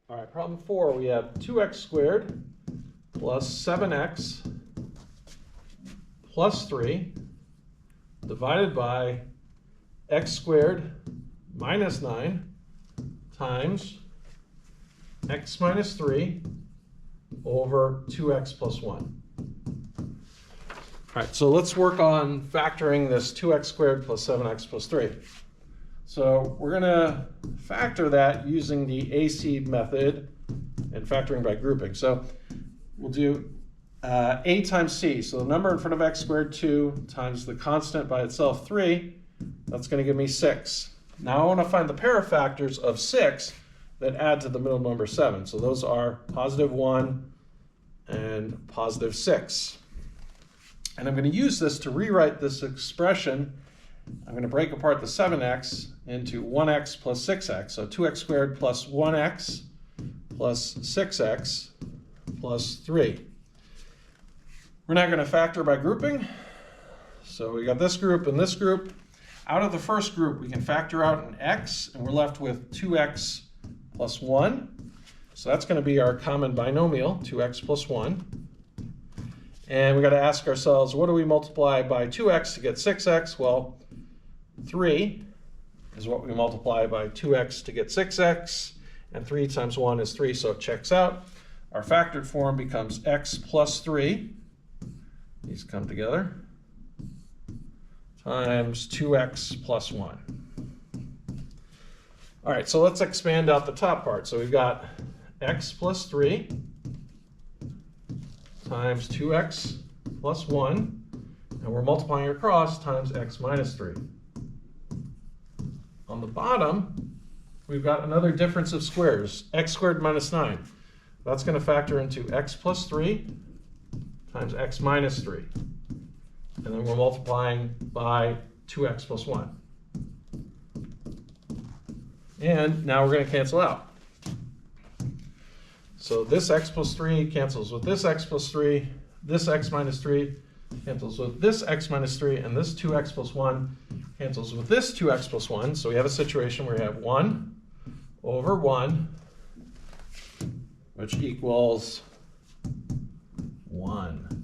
All right, problem 4, we have 2x squared plus 7x plus 3 divided by x squared minus 9 times x minus 3 over 2x plus 1. All right, so let's work on factoring this 2x squared plus 7x plus 3. So we're going to factor that using the AC method and factoring by grouping. So we'll do A times C. So the number in front of x squared, 2, times the constant by itself, 3. That's going to give me 6. Now I want to find the pair of factors of 6 that add to the middle number 7. So those are positive 1 and positive 6. And I'm going to use this to rewrite this expression. I'm going to break apart the 7x into 1x plus 6x. So 2x squared plus 1x plus 6x plus 3. We're not going to factor by grouping. So we got this group and this group. Out of the first group, we can factor out an x, and we're left with 2x plus 1. So that's going to be our common binomial, 2x plus 1. And we got to ask ourselves, what do we multiply by 2x to get 6x? Well, 3 is what we multiply by 2x to get 6x, and 3 times 1 is 3, so it checks out. Our factored form becomes x plus 3, these come together, times 2x plus 1. All right, so let's expand out the top part. So we've got x plus 3 times 2x plus 1, and we're multiplying across times x minus 3. On the bottom, we've got another difference of squares, x squared minus 9. That's going to factor into x plus 3 times x minus 3. And then we're multiplying by 2x plus 1. And now we're going to cancel out. So this x plus 3 cancels with this x plus 3, this x minus 3 cancels with this x minus 3, and this 2x plus 1 cancels with this 2x plus 1. So we have a situation where we have 1 over 1, which equals 1.